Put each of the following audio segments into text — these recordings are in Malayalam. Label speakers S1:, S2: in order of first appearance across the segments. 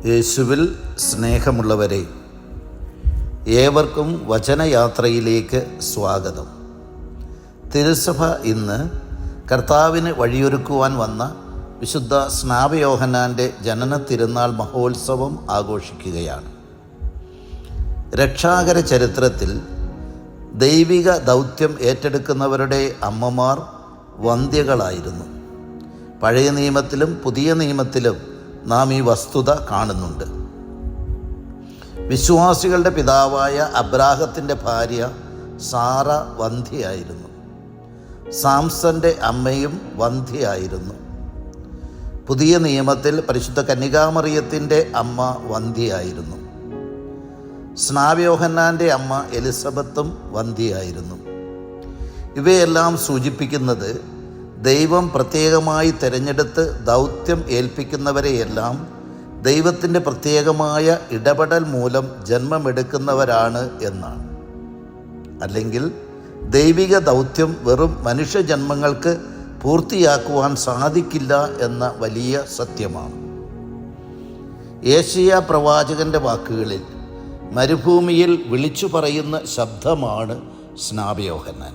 S1: യേശുവിൽ സ്നേഹമുള്ളവരെ, ഏവർക്കും വചനയാത്രയിലേക്ക് സ്വാഗതം. തിരുസഭ ഇന്ന് കർത്താവിന് വഴിയൊരുക്കുവാൻ വന്ന വിശുദ്ധ സ്നാപയോഹന്നാൻ്റെ ജനന തിരുനാൾ മഹോത്സവം ആഘോഷിക്കുകയാണ്. രക്ഷാകര ചരിത്രത്തിൽ ദൈവിക ദൗത്യം ഏറ്റെടുക്കുന്നവരുടെ അമ്മമാർ വന്ധ്യകളായിരുന്നു. പഴയ നിയമത്തിലും പുതിയ നിയമത്തിലും നാം ഈ വസ്തുത കാണുന്നുണ്ട്. വിശ്വാസികളുടെ പിതാവായ അബ്രാഹത്തിൻ്റെ ഭാര്യ സാറ വന്ധ്യയായിരുന്നു. സാംസന്റെ അമ്മയും വന്ധ്യയായിരുന്നു. പുതിയ നിയമത്തിൽ പരിശുദ്ധ കന്യകാമറിയത്തിൻ്റെ അമ്മ വന്ധ്യയായിരുന്നു. സ്നാപയോഹന്നാൻ്റെ അമ്മ എലിസബത്തും വന്ധ്യയായിരുന്നു. ഇവയെല്ലാം സൂചിപ്പിക്കുന്നത് ദൈവം പ്രത്യേകമായി തിരഞ്ഞെടുത്ത് ദൗത്യം ഏൽപ്പിക്കുന്നവരെയെല്ലാം ദൈവത്തിൻ്റെ പ്രത്യേകമായ ഇടപെടൽ മൂലം ജന്മമെടുക്കുന്നവരാണ് എന്നാണ്. അല്ലെങ്കിൽ ദൈവിക ദൗത്യം വെറും മനുഷ്യജന്മങ്ങൾക്ക് പൂർത്തിയാക്കുവാൻ സാധിക്കില്ല എന്ന വലിയ സത്യമാണ്. യേശയ്യാ പ്രവാചകൻ്റെ വാക്കുകളിൽ മരുഭൂമിയിൽ വിളിച്ചു പറയുന്ന ശബ്ദമാണ് സ്നാപയോഹന്നാൻ.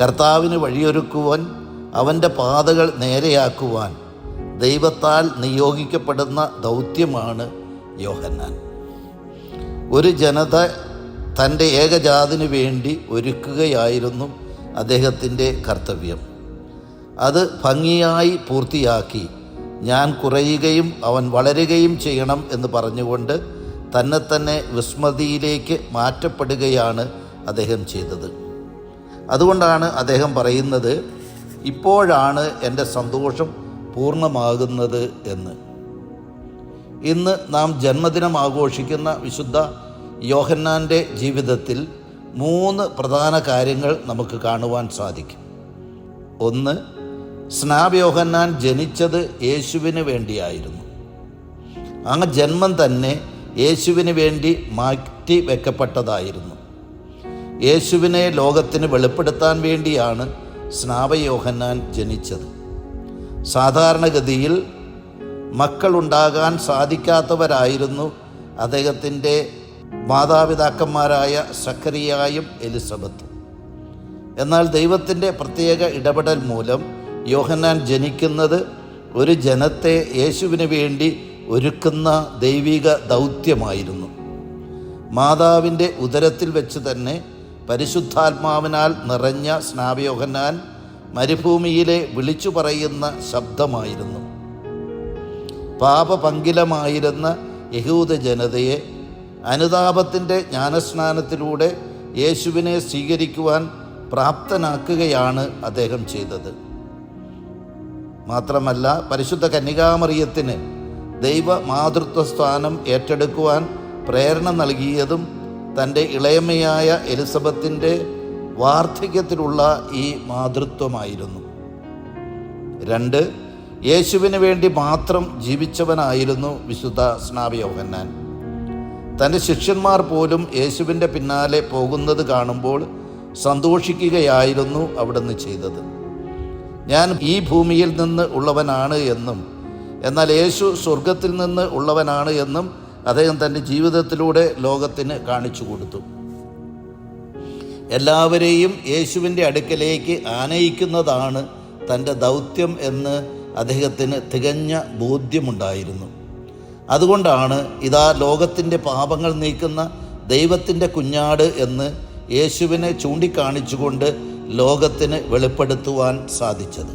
S1: കർത്താവിന് വഴിയൊരുക്കുവാൻ, അവൻ്റെ പാതകൾ നേരെയാക്കുവാൻ ദൈവത്താൽ നിയോഗിക്കപ്പെടുന്ന ദൗത്യമാണ് യോഹന്നാൻ. ഒരു ജനത തൻ്റെ ഏകജാതിനു വേണ്ടി ഒരുക്കുകയായിരുന്നു അദ്ദേഹത്തിൻ്റെ കർത്തവ്യം. അത് ഭംഗിയായി പൂർത്തിയാക്കി ഞാൻ കുറയുകയും അവൻ വളരുകയും ചെയ്യണം എന്ന് പറഞ്ഞുകൊണ്ട് തന്നെ വിസ്മൃതിയിലേക്ക് മാറ്റപ്പെടുകയാണ് അദ്ദേഹം ചെയ്തത്. അതുകൊണ്ടാണ് അദ്ദേഹം പറയുന്നത്, ഇപ്പോഴാണ് എൻ്റെ സന്തോഷം പൂർണ്ണമാകുന്നത് എന്ന്. ഇന്ന് നാം ജന്മദിനം ആഘോഷിക്കുന്ന വിശുദ്ധ യോഹന്നാൻ്റെ ജീവിതത്തിൽ 3 പ്രധാന കാര്യങ്ങൾ നമുക്ക് കാണുവാൻ സാധിക്കും. ഒന്ന്, സ്നാപയോഹന്നാൻ ജനിച്ചത് യേശുവിന് വേണ്ടിയായിരുന്നു. ആ ജന്മം തന്നെ യേശുവിന് വേണ്ടി മാറ്റി വെക്കപ്പെട്ടതായിരുന്നു. യേശുവിനെ ലോകത്തിന് വെളിപ്പെടുത്താൻ വേണ്ടിയാണ് സ്നാപയോഹന്നാൻ ജനിച്ചത്. സാധാരണഗതിയിൽ മക്കളുണ്ടാകാൻ സാധിക്കാത്തവരായിരുന്നു അദ്ദേഹത്തിൻ്റെ മാതാപിതാക്കന്മാരായ സക്കറിയായും എലിസബത്തും. എന്നാൽ ദൈവത്തിൻ്റെ പ്രത്യേക ഇടപെടൽ മൂലം യോഹന്നാൻ ജനിക്കുന്നത് ഒരു ജനത്തെ യേശുവിന് വേണ്ടി ഒരുക്കുന്ന ദൈവിക ദൗത്യമായിരുന്നു. മാതാവിൻ്റെ ഉദരത്തിൽ വെച്ച് തന്നെ പരിശുദ്ധാത്മാവിനാൽ നിറഞ്ഞ സ്നാപയോഹന്നാൻ മരുഭൂമിയിലെ വിളിച്ചു പറയുന്ന ശബ്ദമായിരുന്നു. പാപപങ്കിലമായിരുന്ന യഹൂദ ജനതയെ അനുതാപത്തിൻ്റെ ജ്ഞാനസ്നാനത്തിലൂടെ യേശുവിനെ സ്വീകരിക്കുവാൻ പ്രാപ്തനാക്കുകയാണ് അദ്ദേഹം ചെയ്തത്. മാത്രമല്ല, പരിശുദ്ധ കന്യകാമറിയത്തിന് ദൈവ മാതൃത്വ സ്ഥാനം ഏറ്റെടുക്കുവാൻ പ്രേരണ നൽകിയതും തൻ്റെ ഇളയമ്മയായ എലിസബത്തിൻ്റെ വാർദ്ധക്യത്തിലുള്ള ഈ മാതൃത്വമായിരുന്നു. 2, യേശുവിന് വേണ്ടി മാത്രം ജീവിച്ചവനായിരുന്നു വിശുദ്ധ സ്നാപയോഹന്നാൻ. തൻ്റെ ശിഷ്യന്മാർ പോലും യേശുവിൻ്റെ പിന്നാലെ പോകുന്നത് കാണുമ്പോൾ സന്തോഷിക്കുകയായിരുന്നു അവിടുന്ന് ചെയ്തത്. ഞാൻ ഈ ഭൂമിയിൽ നിന്ന് ഉള്ളവനാണ് എന്നും എന്നാൽ യേശു സ്വർഗത്തിൽ നിന്ന് ഉള്ളവനാണ് എന്നും അദ്ദേഹം തൻ്റെ ജീവിതത്തിലൂടെ ലോകത്തിന് കാണിച്ചു കൊടുത്തു. എല്ലാവരെയും യേശുവിൻ്റെ അടുക്കലേക്ക് ആനയിക്കുന്നതാണ് തൻ്റെ ദൗത്യം എന്ന് അദ്ദേഹത്തിന് തികഞ്ഞ ബോധ്യമുണ്ടായിരുന്നു. അതുകൊണ്ടാണ് ഇതാ ലോകത്തിൻ്റെ പാപങ്ങൾ നീക്കുന്ന ദൈവത്തിൻ്റെ കുഞ്ഞാട് എന്ന് യേശുവിനെ ചൂണ്ടിക്കാണിച്ചുകൊണ്ട് ലോകത്തിന് വെളിപ്പെടുത്തുവാൻ സാധിച്ചത്.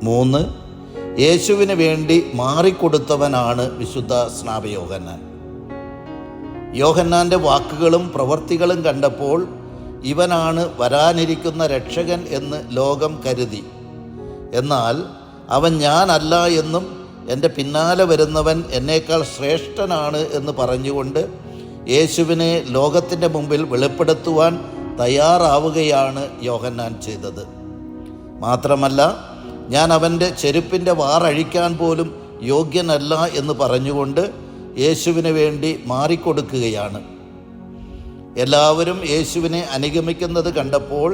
S1: 3, യേശുവിന് വേണ്ടി മാറിക്കൊടുത്തവനാണ് വിശുദ്ധ സ്നാപയോഹന്നാൻ. യോഹന്നാൻ്റെ വാക്കുകളും പ്രവൃത്തികളും കണ്ടപ്പോൾ ഇവനാണ് വരാനിരിക്കുന്ന രക്ഷകൻ എന്ന് ലോകം കരുതി. എന്നാൽ അവൻ ഞാനല്ല എന്നും എൻ്റെ പിന്നാലെ വരുന്നവൻ എന്നേക്കാൾ ശ്രേഷ്ഠനാണ് എന്ന് പറഞ്ഞുകൊണ്ട് യേശുവിനെ ലോകത്തിൻ്റെ മുമ്പിൽ വെളിപ്പെടുത്തുവാൻ തയ്യാറാവുകയാണ് യോഹന്നാൻ ചെയ്തത്. മാത്രമല്ല, ഞാൻ അവൻ്റെ ചെരുപ്പിൻ്റെ വാറഴിക്കാൻ പോലും യോഗ്യനല്ല എന്ന് പറഞ്ഞുകൊണ്ട് യേശുവിന് വേണ്ടി മാറിക്കൊടുക്കുകയാണ്. എല്ലാവരും യേശുവിനെ അനുഗമിക്കുന്നത് കണ്ടപ്പോൾ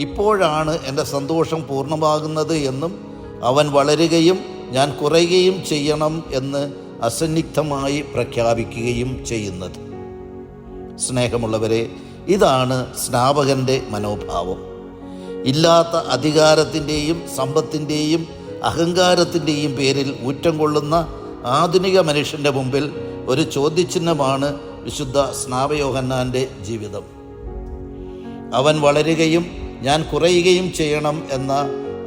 S1: ഇപ്പോഴാണ് എൻ്റെ സന്തോഷം പൂർണ്ണമാകുന്നത് എന്നും അവൻ വളരുകയും ഞാൻ കുറയുകയും ചെയ്യണം എന്ന് അസന്നിഗ്ധമായി പ്രഖ്യാപിക്കുകയും ചെയ്യുന്നത്. സ്നേഹമുള്ളവരെ, ഇതാണ് സ്നാപകൻ്റെ മനോഭാവം. ഇല്ലാത്ത അധികാരത്തിൻ്റെയും സമ്പത്തിൻ്റെയും അഹങ്കാരത്തിൻ്റെയും പേരിൽ ഊറ്റം കൊള്ളുന്ന ആധുനിക മനുഷ്യൻ്റെ മുമ്പിൽ ഒരു ചോദ്യചിഹ്നമാണ് വിശുദ്ധ സ്നാപയോഹന്നാൻ്റെ ജീവിതം. അവൻ വളരുകയും ഞാൻ കുറയുകയും ചെയ്യണം എന്ന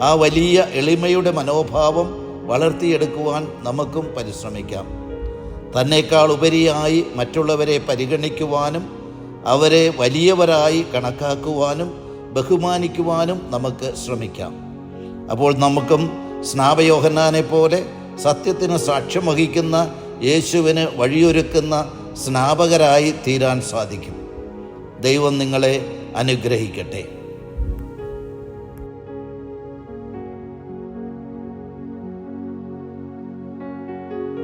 S1: ആ വലിയ എളിമയുടെ മനോഭാവം വളർത്തിയെടുക്കുവാൻ നമുക്കും പരിശ്രമിക്കാം. തന്നേക്കാൾ ഉപരിയായി മറ്റുള്ളവരെ പരിഗണിക്കുവാനും അവരെ വലിയവരായി കണക്കാക്കുവാനും ബഹുമാനിക്കുവാനും നമുക്ക് ശ്രമിക്കാം. അപ്പോൾ നമുക്കും സ്നാപയോഹന്നാനെ പോലെ സത്യത്തിന് സാക്ഷ്യം വഹിക്കുന്ന യേശുവിന് വഴിയൊരുക്കുന്ന സ്നാപകരായി തീരാൻ സാധിക്കും. ദൈവം നിങ്ങളെ അനുഗ്രഹിക്കട്ടെ.